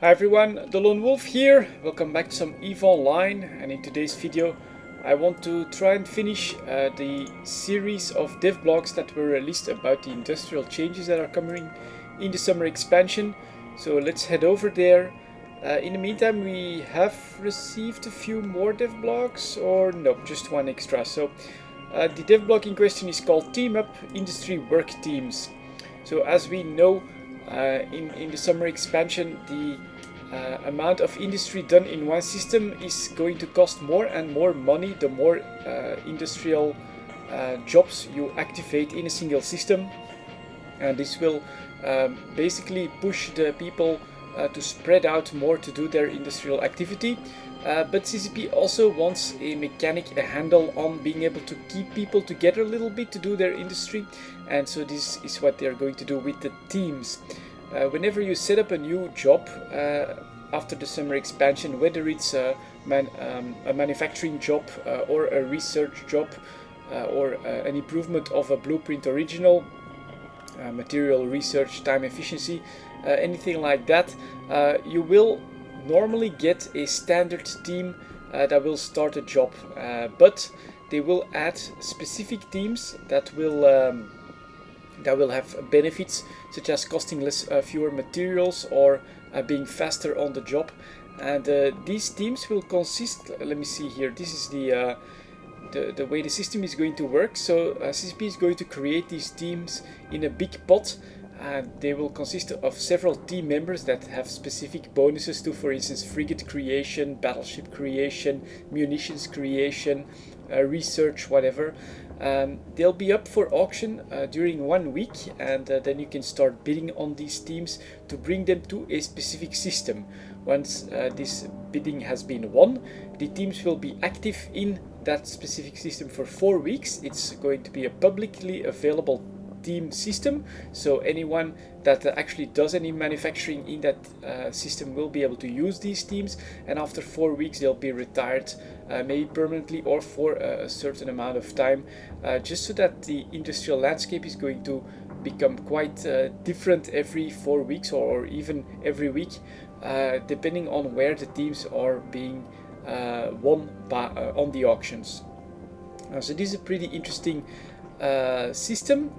Hi everyone, delonewolf here. Welcome back to some EVE Online, and in today's video I want to try and finish the series of dev blogs that were released about the industrial changes that are coming in the summer expansion. So let's head over there. In the meantime, we have received a few more dev blogs, or no, just one extra. So the dev blog in question is called Team Up Industry Work Teams. So as we know, in the summer expansion, the amount of industry done in one system is going to cost more and more money the more industrial jobs you activate in a single system, and this will basically push the people to spread out more to do their industrial activity. But CCP also wants a mechanic, a handle on being able to keep people together a little bit to do their industry, and so this is what they're going to do with the teams. Whenever you set up a new job after the summer expansion, whether it's a manufacturing job or a research job or an improvement of a blueprint original, material research, time efficiency, anything like that, you will normally get a standard team that will start a job, but they will add specific teams that will have benefits such as costing less, fewer materials, or being faster on the job. And these teams will consist, let me see here, this is the way the system is going to work. So CCP is going to create these teams in a big pot, and they will consist of several team members that have specific bonuses to, for instance, frigate creation, battleship creation, munitions creation, research, whatever. They'll be up for auction during 1 week, and then you can start bidding on these teams to bring them to a specific system. Once this bidding has been won, the teams will be active in that specific system for 4 weeks. It's going to be a publicly available team system, so anyone that actually does any manufacturing in that system will be able to use these teams, and after 4 weeks they'll be retired, maybe permanently or for a certain amount of time, just so that the industrial landscape is going to become quite different every 4 weeks or even every week, depending on where the teams are being won by, on the auctions. So this is a pretty interesting system.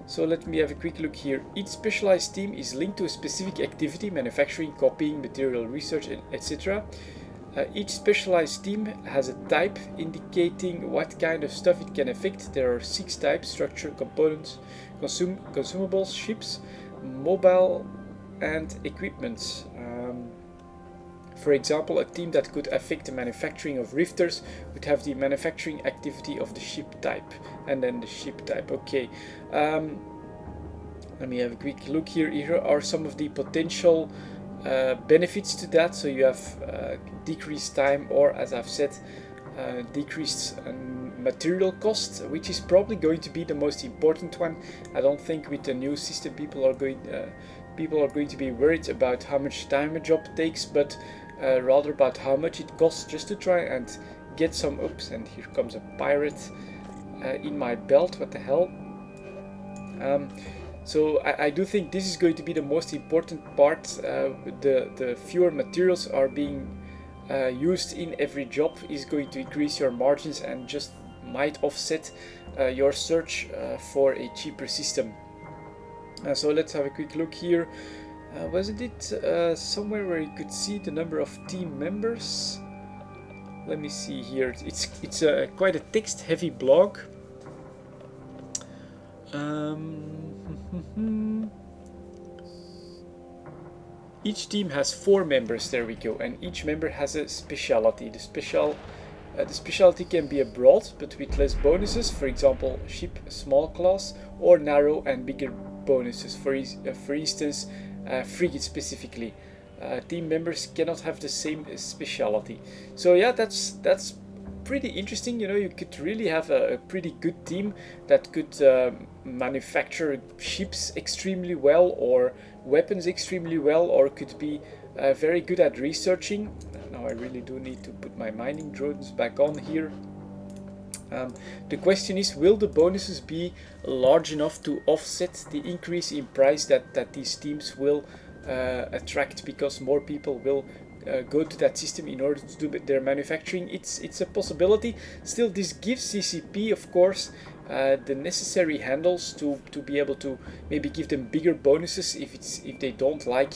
So let me have a quick look here. Each specialized team is linked to a specific activity: manufacturing, copying, material research, etc. Each specialized team has a type indicating what kind of stuff it can affect. There are 6 types: structure, components, consumables, ships, mobile, and equipment. For example, a team that could affect the manufacturing of rifters would have the manufacturing activity of the ship type, and then the ship type. Okay, let me have a quick look here. Here are some of the potential benefits to that. So you have decreased time, or as I've said, decreased material cost, which is probably going to be the most important one. I don't think with the new system people are going to be worried about how much time a job takes, but rather about how much it costs just to try and get some. Oops, and here comes a pirate in my belt, what the hell. So I do think this is going to be the most important part. The fewer materials are being used in every job is going to increase your margins and just might offset your search for a cheaper system. So let's have a quick look here. Wasn't it somewhere where you could see the number of team members? Let me see here. It's quite a text-heavy blog. Each team has 4 members. There we go, and each member has a specialty. The specialty can be broad but with less bonuses. For example, ship, small class, or narrow and bigger bonuses. For instance, frigate specifically. Team members cannot have the same specialty. So yeah, that's pretty interesting. You know, you could really have a pretty good team that could manufacture ships extremely well, or weapons extremely well, or could be very good at researching. Now I really do need to put my mining drones back on here. The question is, will the bonuses be large enough to offset the increase in price that these teams will attract because more people will go to that system in order to do their manufacturing. It's a possibility. Still, this gives CCP, of course, the necessary handles to be able to maybe give them bigger bonuses if they don't like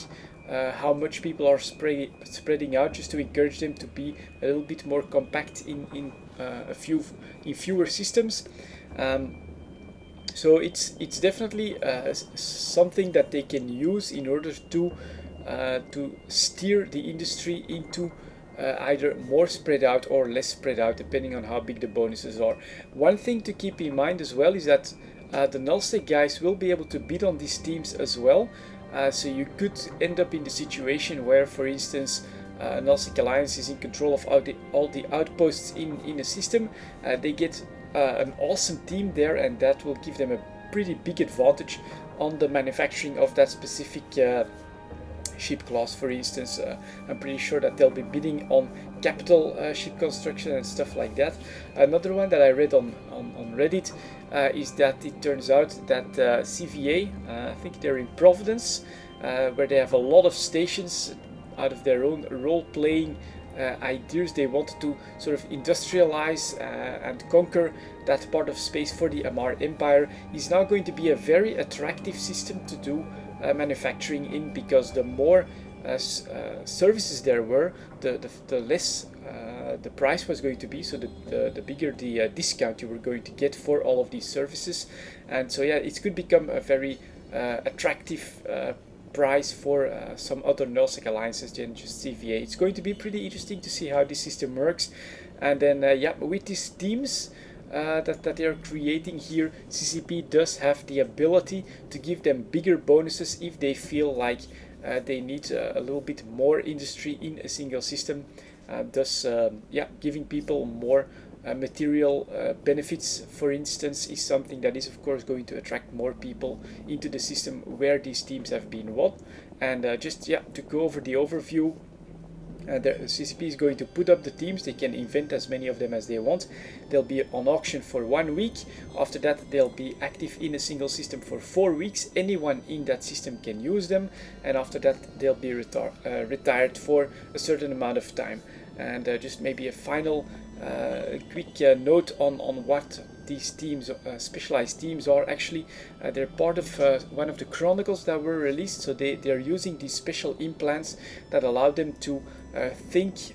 how much people are spreading out, just to encourage them to be a little bit more compact in fewer systems. So it's definitely something that they can use in order to steer the industry into either more spread out or less spread out, depending on how big the bonuses are. One thing to keep in mind as well is that the nullsec guys will be able to bid on these teams as well. So you could end up in the situation where, for instance, nullsec Alliance is in control of all the outposts in a system. They get an awesome team there, and that will give them a pretty big advantage on the manufacturing of that specific ship class. For instance, I'm pretty sure that they'll be bidding on capital ship construction and stuff like that. Another one that I read on Reddit is that it turns out that CVA, I think they're in Providence, where they have a lot of stations out of their own role-playing ideas. They wanted to sort of industrialize and conquer that part of space for the Amar Empire. Is now going to be a very attractive system to do manufacturing in, because the more services there were, the less the price was going to be, so the bigger the discount you were going to get for all of these services. And so yeah, it could become a very attractive price for some other nullsec alliances than just CVA. It's going to be pretty interesting to see how this system works. And then yeah, with these teams that they are creating here, CCP does have the ability to give them bigger bonuses if they feel like they need a little bit more industry in a single system. Thus, yeah, giving people more material benefits, for instance, is something that is of course going to attract more people into the system where these teams have been won. And just yeah, to go over the overview, the CCP is going to put up the teams. They can invent as many of them as they want. They'll be on auction for 1 week. After that, they'll be active in a single system for 4 weeks. Anyone in that system can use them, and after that they'll be retired for a certain amount of time. And just maybe a final quick note on what these teams, specialized teams, are. Actually, they're part of one of the chronicles that were released. So they're using these special implants that allow them to think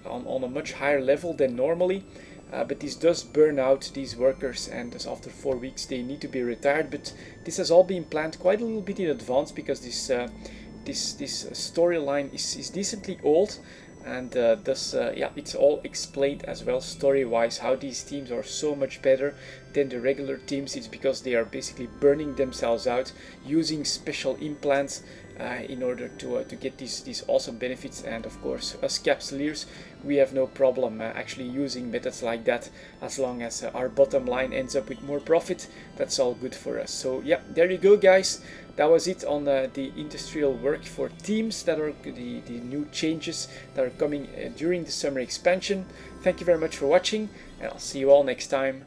on a much higher level than normally. But this does burn out these workers, and after 4 weeks they need to be retired. But this has all been planned quite a little bit in advance, because this storyline is decently old. And thus, yeah, it's all explained as well story-wise how these teams are so much better than the regular teams. It's because they are basically burning themselves out using special implants in order to get these awesome benefits. And of course, us capsuleers, we have no problem actually using methods like that, as long as our bottom line ends up with more profit. That's all good for us. So yeah, there you go, guys. That was it on the industrial work for teams, that are the new changes that are coming during the summer expansion. Thank you very much for watching, and I'll see you all next time.